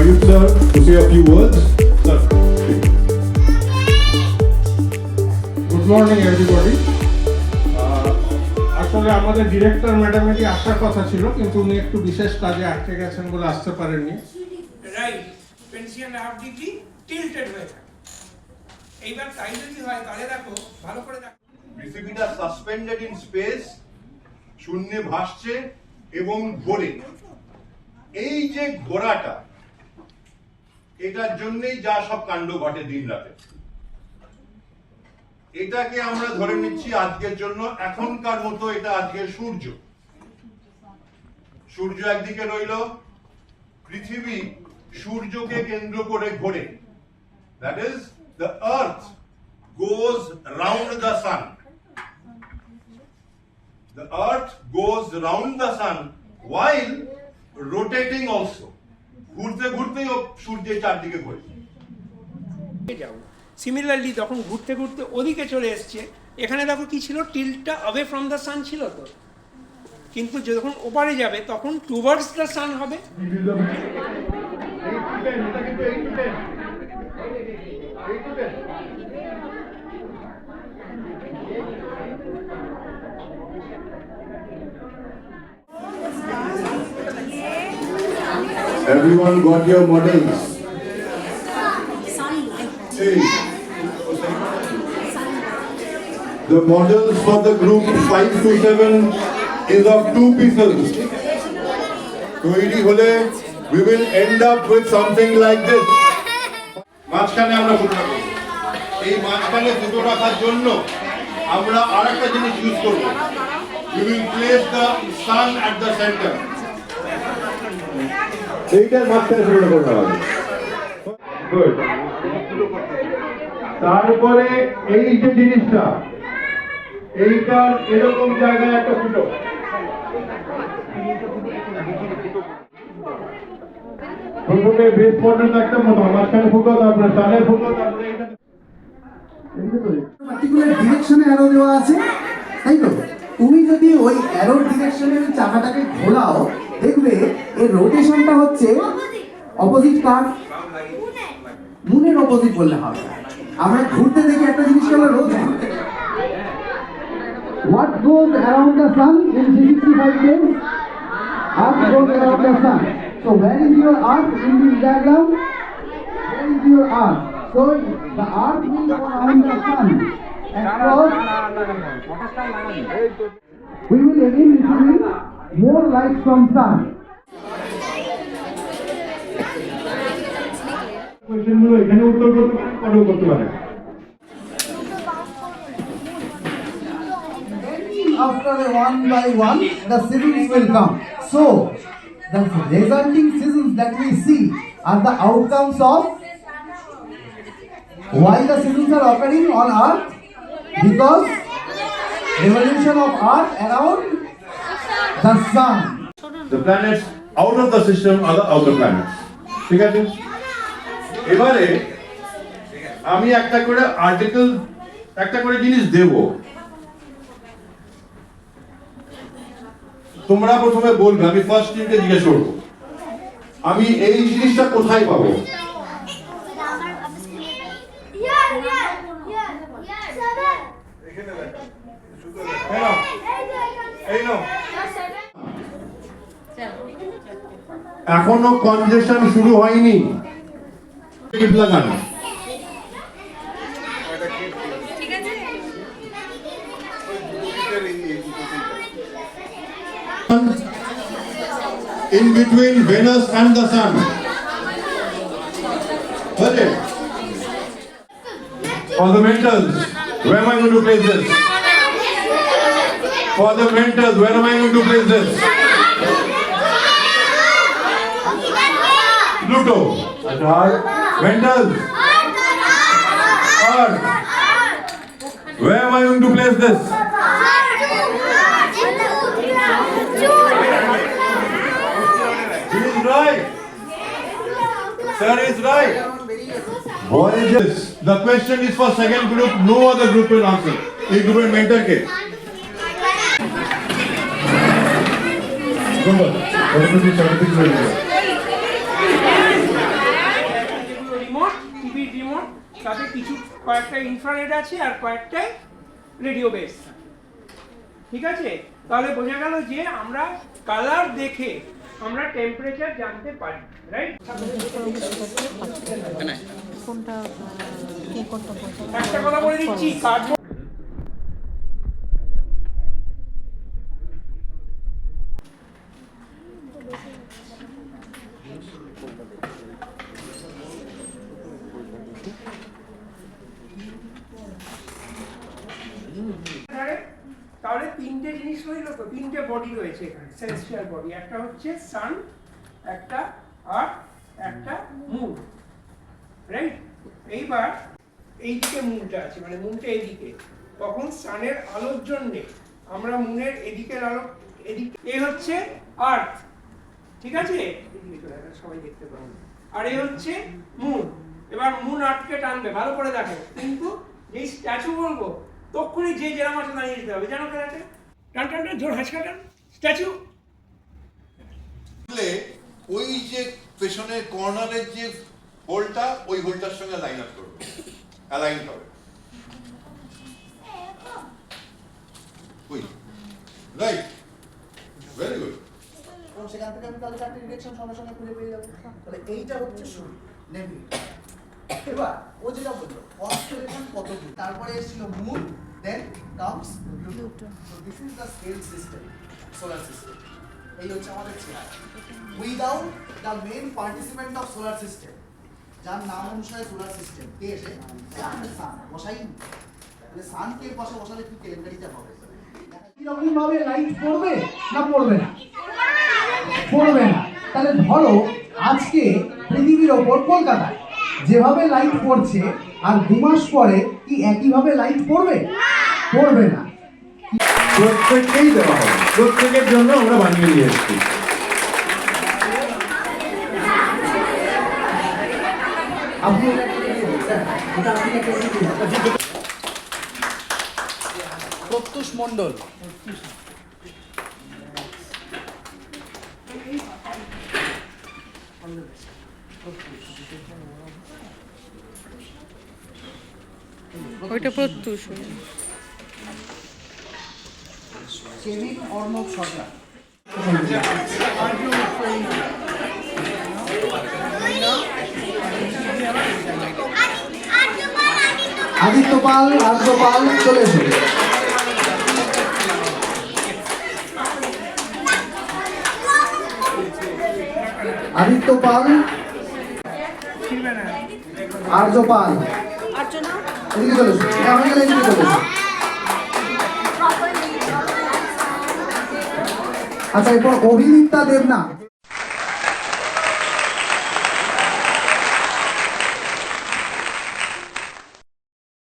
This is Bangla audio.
Ayub sir to say a few words. Sir. Good morning everybody. আসলে আমাদের ডিরেক্টর ম্যাডামেরই আসার কথা ছিল কিন্তু উনি একটু বিশেষ কাজে আটকে গেছেন বলে আসতে পারেননি। রাইট, পেন্সিয়ান হাফ ডিগ্রি টিল্টেড হয়ে থাকে। এইবার তাই যদি হয় তাহলে দেখো ভালো করে দেখো, পৃথিবীটা সাসপেন্ডেড ইন স্পেস, শূন্যে ভাসছে এবং ঘোরে। এই যে ঘোরাটা, এটার জন্যই যা সব কাণ্ড ঘটে দিন রাতে। এটাকে আমরা ধরে নিচ্ছি আজকের জন্য এখনকার মতো এটা আজকের সূর্য। সূর্য একদিকে রইল, পৃথিবী সূর্যকে কেন্দ্র করে ঘোরে। That is, the earth goes round the sun. The earth goes round the sun while rotating also. ঘুরতে ঘুরতেই সূর্যের চারদিকে ঘোরে। যাও সিমিলারলি তখন ঘুরতে ঘুরতে ওদিকে চলে এসছে, এখানে দেখো কি ছিল, টিল্টটা অ্যাওয়ে ফ্রম দ্য সান ছিল তো, কিন্তু যখন ওপারে যাবে তখন টুয়ার্ডস দ্য সান হবে। Everyone got your models? Hey. The models for the group 5 to 7 is of 2 pieces. তৈরি হলে we will end up with something like this. মাঝখানে আমরা ফুটো রাখবো। এই মাঝখানে ফুটো রাখার জন্য আমরা আরেকটা জিনিস ইউজ করব। We will place the sun at the center. এইটার মাঝখানে ফুটো করতে হবে। Good. তারপরে এই যে জিনিসটা, এইটার এরকম জায়গায় একটা ফুটো। প্রথমে বেস পর্যন্ত একটা মতো, মাঝখানে ফুটো, তারপরে সানের ফুটো, তারপরে এইটা। পার্টিকুলার ডিরেকশনে অ্যারো দেওয়া আছে, তাই তো? তুমি যদি ওই অ্যারো ডিরেকশনে চাকাটাকে ঘোরাও, দেখবে এর রোটেশনটা হচ্ছে অপোজিট কার, মুনের অপোজিট বললে হবে। আমরা ঘুরতে দেখি একটা জিনিসকে আমরা রোজ ঘুরতে। What goes around the sun in 365 days? Earth goes around the sun. So where is your earth in this diagram? Where is your earth? So the earth will go around the sun across. We will again receive more light from sun. কোশ্চেনগুলো এখানে উত্তর করতে পারেন, পরেও করতে পারেন। After one by one, the seasons will come. So the resulting seasons that we see are the outcomes of why the seasons are occurring on Earth, because revolution of Earth around the sun. The planets out of the system are the outer planets. ঠিক আছে? এবারে আমি একটা করে আর্টিকেল, একটা করে জিনিস দেব। তোমরা প্রথমে বলবে, আমি ফার্স্ট টিমকে জিজ্ঞেস করব, আমি এই জিনিসটা কোথায় পাবো? এখনো কনজেশন শুরু হয়নি, লাগানো। In between Venus and the Sun. Okay. For the mentals, where am I going to place this? For the mentals, where am I going to place this? Pluto. Mentals. Earth. Where am I going to place this? He is right. Sir is right. Voyages. The question is for second group. No other group will answer. এই গ্রুপের মেন্টর কে? Good. তাতে কিছু কয়েকটা ইনফ্রারেড আছে আর কয়েকটাই রেডিও বেস। ঠিক আছে, তাহলে বোঝা গেল যে আমরা কালার দেখে আমরা টেম্পারেচার জানতে পারি, রাইট? কোনটা কে কোনটা বলছে? একটা কথা বলে দিচ্ছি, কার্বন তাহলে তিনটে জিনিস রইল তো, তিনটে বডি রয়েছে এখানে, সেলেস্টিয়াল বডি। একটা হচ্ছে সান, একটা আর্থ, একটা মুন, রাইট? এইবার এইদিকে মুনটা আছে, মানে মুনটা এইদিকে, তখন সানের আলোর জন্য আমরা মুনের এদিকের আলো এদিকে, এই হচ্ছে আর্থ, ঠিক আছে, এদিকে চলে আসবে, সবাই দেখতে পাবেন। আর এই হচ্ছে মুন। এবার মুন আর্থকে টানবে, ভালো করে দেখো, কিন্তু যেই স্ট্যাচু বলবো তখনই যে যেরাম আছে দাঁড়িয়ে যেতে হবে, জানো খেলাতে? টান টান টান, জোর হাসকা টান, স্ট্যাচু। ওই যে পেছনের কর্নারের যে হোলটা, ওই হোলটার সঙ্গে লাইন আপ করবে, অ্যালাইন হবে। ওই রাইট, ভেরি গুড। এবং সেখান থেকে আমি তাহলে চারটে ডিরেকশন সঙ্গে সঙ্গে খুঁজে পেয়ে যাবো। তাহলে এইটা হচ্ছে শুরু, নেভিগেশন। এবার ও যেটা বললো কনস্টেলেশন কতগুলো, তারপরে এসেছিল moon, then comes Pluto. So this is the scale system, solar system. এই হচ্ছে আমাদের chair. Without the main participant of solar system, যার নাম অনুসারে সোলার সিস্টেম, কে এসে সান বসাই। তাহলে সানকে বসালে কি কেলেঙ্কারিটা হবে? কিরকম ভাবে লাইট পড়বে না পড়বে না? পড়বে না। তাহলে ধরো আজকে পৃথিবীর ওপর কলকাতায় যেভাবে লাইট পড়ছে, আর 2 মাস পরে কি একইভাবে লাইট পড়বে? পড়বে না। প্রত্যেককেই দেওয়া হবে, প্রত্যেকের জন্য আমরা বানিয়ে নিয়ে এসেছি। আপনি স্যার, এটা আপনি একটা প্রত্যুষ মণ্ডল। ওইটা প্রত্যুষ। কেভিন অর্ণব সরকার। আদিত্য পাল, আর্য পাল, চলে এসো। আদিত্য পাল, আর্য পাল, এদিকে চলে এসো। আমি গেলে এদিকে চলে এসো। আচ্ছা, এরপর অভিনিতা দেবনাথ।